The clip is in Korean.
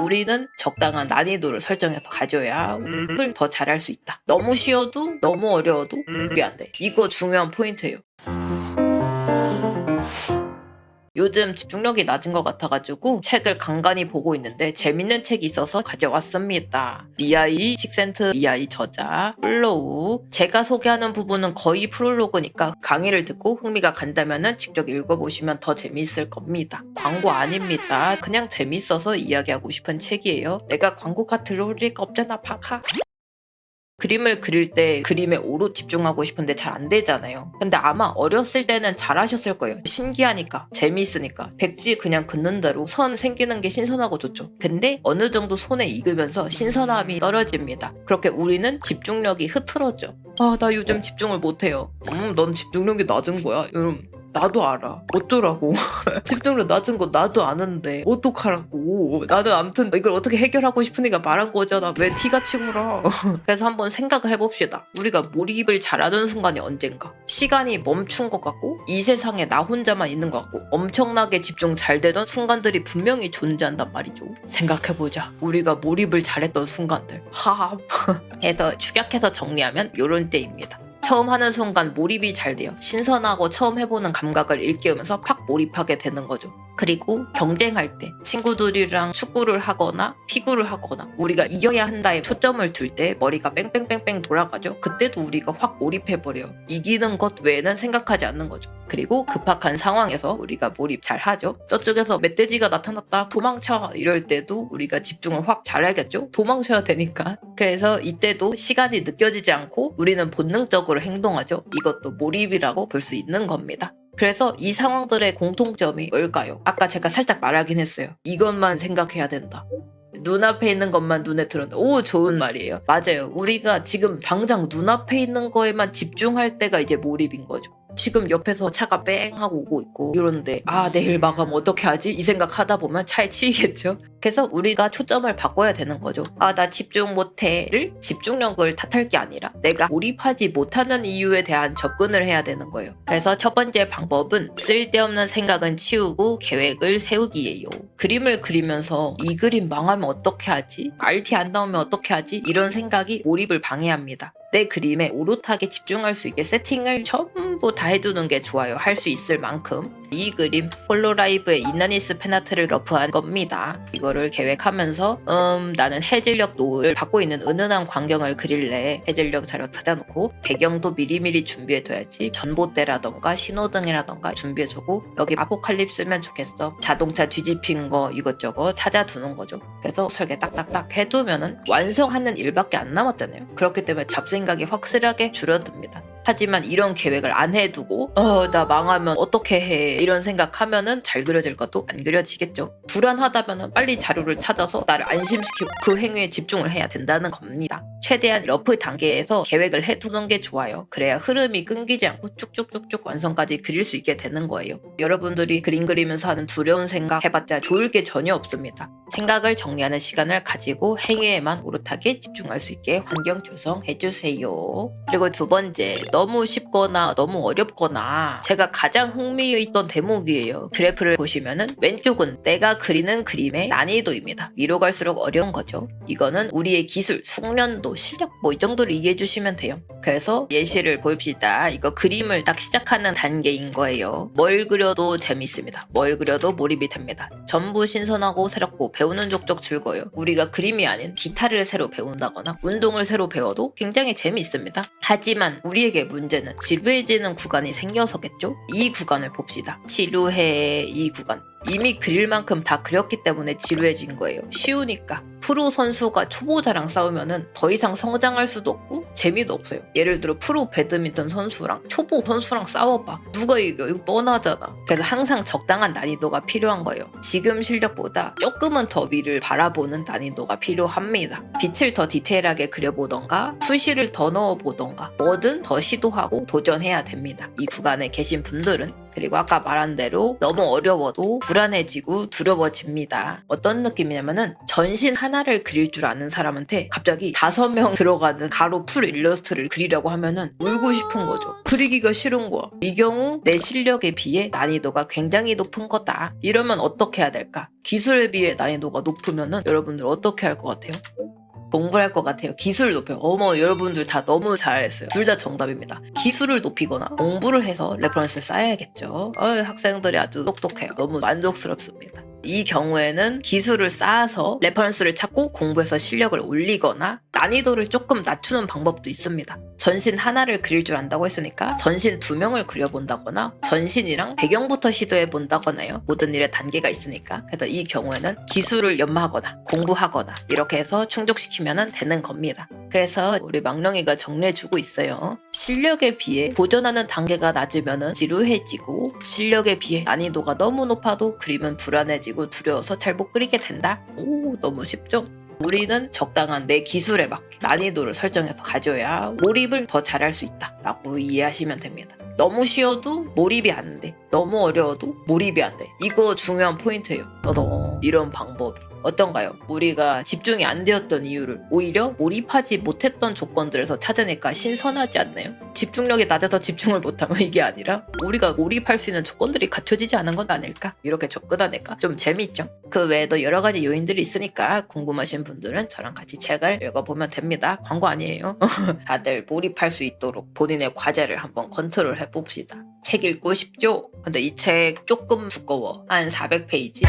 우리는 적당한 난이도를 설정해서 가져야 을 더 잘할 수 있다. 너무 쉬워도 너무 어려워도 그게 안 돼. 이거 중요한 포인트예요. 요즘 집중력이 낮은 것 같아가지고 책을 간간히 보고 있는데 재밌는 책이 있어서 가져왔습니다. 미아이 식센트 미아이 저자 플로우. 제가 소개하는 부분은 거의 프롤로그니까 강의를 듣고 흥미가 간다면 직접 읽어보시면 더 재미있을 겁니다. 광고 아닙니다. 그냥 재밌어서 이야기하고 싶은 책이에요. 내가 광고 카트를 올 리가 없잖아 파카. 그림을 그릴 때 그림에 오롯 집중하고 싶은데 잘 안 되잖아요. 근데 아마 어렸을 때는 잘 하셨을 거예요. 신기하니까, 재미있으니까. 백지 그냥 긋는 대로 선 생기는 게 신선하고 좋죠. 근데 어느 정도 손에 익으면서 신선함이 떨어집니다. 그렇게 우리는 집중력이 흐트러져. 아, 나 요즘 집중을 못해요. 넌 집중력이 낮은 거야? 여러분, 나도 알아. 어쩌라고. 집중력 낮은 거 나도 아는데 어떡하라고. 나는 아무튼 이걸 어떻게 해결하고 싶으니까 말한 거잖아. 왜 티가 치구라. 그래서 한번 생각을 해봅시다. 우리가 몰입을 잘하는 순간이 언젠가. 시간이 멈춘 것 같고 이 세상에 나 혼자만 있는 것 같고 엄청나게 집중 잘 되던 순간들이 분명히 존재한단 말이죠. 생각해보자. 우리가 몰입을 잘했던 순간들. 하하. 해서 축약해서 정리하면 요런 때입니다. 처음 하는 순간 몰입이 잘 돼요. 신선하고 처음 해보는 감각을 일깨우면서 팍 몰입하게 되는 거죠. 그리고 경쟁할 때 친구들이랑 축구를 하거나 피구를 하거나 우리가 이겨야 한다에 초점을 둘 때 머리가 뺑뺑뺑뺑 돌아가죠. 그때도 우리가 확 몰입해버려요. 이기는 것 외에는 생각하지 않는 거죠. 그리고 급박한 상황에서 우리가 몰입 잘 하죠. 저쪽에서 멧돼지가 나타났다 도망쳐 이럴 때도 우리가 집중을 확 잘하겠죠. 도망쳐야 되니까. 그래서 이때도 시간이 느껴지지 않고 우리는 본능적으로 행동하죠. 이것도 몰입이라고 볼 수 있는 겁니다. 그래서 이 상황들의 공통점이 뭘까요? 아까 제가 살짝 말하긴 했어요. 이것만 생각해야 된다. 눈앞에 있는 것만 눈에 들어온다. 오, 좋은 말이에요. 맞아요. 우리가 지금 당장 눈앞에 있는 거에만 집중할 때가 이제 몰입인 거죠. 지금 옆에서 차가 뺑 하고 오고 있고 이러는데 내일 마감 어떻게 하지? 이 생각 하다 보면 차에 치이겠죠? 그래서 우리가 초점을 바꿔야 되는 거죠. 나 집중 못해를 집중력을 탓할 게 아니라 내가 몰입하지 못하는 이유에 대한 접근을 해야 되는 거예요. 그래서 첫 번째 방법은 쓸데없는 생각은 치우고 계획을 세우기예요. 그림을 그리면서 이 그림 망하면 어떻게 하지? RT 안 나오면 어떻게 하지? 이런 생각이 몰입을 방해합니다. 내 그림에 오롯하게 집중할 수 있게 세팅을 전부 다 해두는 게 좋아요. 할 수 있을 만큼. 이 그림 홀로라이브의 이나니스 페나트를 러프한 겁니다. 이거를 계획하면서 나는 해질녘 노을 받고 있는 은은한 광경을 그릴래. 해질녘 자료 찾아놓고 배경도 미리미리 준비해둬야지. 전봇대라던가 신호등이라던가 준비해주고 여기 아포칼립스면 좋겠어. 자동차 뒤집힌 거 이것저것 찾아두는 거죠. 그래서 설계 딱딱딱 해두면은 완성하는 일밖에 안 남았잖아요. 그렇기 때문에 잡생각이 확실하게 줄어듭니다. 하지만 이런 계획을 안 해두고 나 망하면 어떻게 해 이런 생각하면은 잘 그려질 것도 안 그려지겠죠. 불안하다면은 빨리 자료를 찾아서 나를 안심시키고 그 행위에 집중을 해야 된다는 겁니다. 최대한 러프 단계에서 계획을 해두는 게 좋아요. 그래야 흐름이 끊기지 않고 쭉쭉쭉쭉 완성까지 그릴 수 있게 되는 거예요. 여러분들이 그림 그리면서 하는 두려운 생각 해봤자 좋을 게 전혀 없습니다. 생각을 정리하는 시간을 가지고 행위에만 오롯하게 집중할 수 있게 환경 조성해주세요. 그리고 두 번째, 너무 쉽거나 너무 어렵거나 제가 가장 흥미있던 대목이에요. 그래프를 보시면은 왼쪽은 내가 그리는 그림의 난이도입니다. 위로 갈수록 어려운 거죠. 이거는 우리의 기술, 숙련도, 실력 이 정도를 이해해 주시면 돼요. 그래서 예시를 봅시다. 이거 그림을 딱 시작하는 단계인 거예요. 뭘 그려도 재밌습니다. 뭘 그려도 몰입이 됩니다. 전부 신선하고 새롭고 배우는 족족 즐거워요. 우리가 그림이 아닌 기타를 새로 배운다거나 운동을 새로 배워도 굉장히 재미있습니다. 하지만 우리에게 문제는 지루해지는 구간이 생겨서겠죠? 이 구간을 봅시다. 지루해 이 구간. 이미 그릴 만큼 다 그렸기 때문에 지루해진 거예요. 쉬우니까. 프로 선수가 초보자랑 싸우면은 더 이상 성장할 수도 없고 재미도 없어요. 예를 들어 프로 배드민턴 선수랑 초보 선수랑 싸워봐. 누가 이겨? 이거 뻔하잖아. 그래서 항상 적당한 난이도가 필요한 거예요. 지금 실력보다 조금은 더 위를 바라보는 난이도가 필요합니다. 빛을 더 디테일하게 그려보던가 투시를 더 넣어보던가 뭐든 더 시도하고 도전해야 됩니다. 이 구간에 계신 분들은 그리고 아까 말한 대로 너무 어려워도 불안해지고 두려워집니다. 어떤 느낌이냐면은 전신 하나를 그릴 줄 아는 사람한테 갑자기 5명 들어가는 가로 풀 일러스트를 그리려고 하면은 울고 싶은 거죠. 그리기가 싫은 거야. 이 경우 내 실력에 비해 난이도가 굉장히 높은 거다. 이러면 어떻게 해야 될까? 기술에 비해 난이도가 높으면은 여러분들 어떻게 할 것 같아요? 공부할 것 같아요. 기술 높여요. 어머, 여러분들 다 너무 잘했어요. 둘 다 정답입니다. 기술을 높이거나 공부를 해서 레퍼런스를 쌓아야겠죠. 학생들이 아주 똑똑해요. 너무 만족스럽습니다. 이 경우에는 기술을 쌓아서 레퍼런스를 찾고 공부해서 실력을 올리거나 난이도를 조금 낮추는 방법도 있습니다. 전신 하나를 그릴 줄 안다고 했으니까 전신 2명을 그려본다거나 전신이랑 배경부터 시도해본다거나요. 모든 일에 단계가 있으니까. 그래서 이 경우에는 기술을 연마하거나 공부하거나 이렇게 해서 충족시키면 되는 겁니다. 그래서 우리 망령이가 정리해주고 있어요. 실력에 비해 도전하는 단계가 낮으면 지루해지고 실력에 비해 난이도가 너무 높아도 그림은 불안해지고 두려워서 잘 못 그리게 된다. 오, 너무 쉽죠? 우리는 적당한 내 기술에 맞게 난이도를 설정해서 가져야 몰입을 더 잘할 수 있다 라고 이해하시면 됩니다. 너무 쉬워도 몰입이 안 돼. 너무 어려워도 몰입이 안 돼. 이거 중요한 포인트예요. 이런 방법이 어떤가요? 우리가 집중이 안 되었던 이유를 오히려 몰입하지 못했던 조건들에서 찾아내니까 신선하지 않나요? 집중력이 낮아서 집중을 못하면 이게 아니라 우리가 몰입할 수 있는 조건들이 갖춰지지 않은 건 아닐까? 이렇게 접근하니까 좀 재밌죠? 그 외에도 여러 가지 요인들이 있으니까 궁금하신 분들은 저랑 같이 책을 읽어보면 됩니다. 광고 아니에요. 다들 몰입할 수 있도록 본인의 과제를 한번 컨트롤 해봅시다. 책 읽고 싶죠? 근데 이 책 조금 두꺼워. 한 400페이지?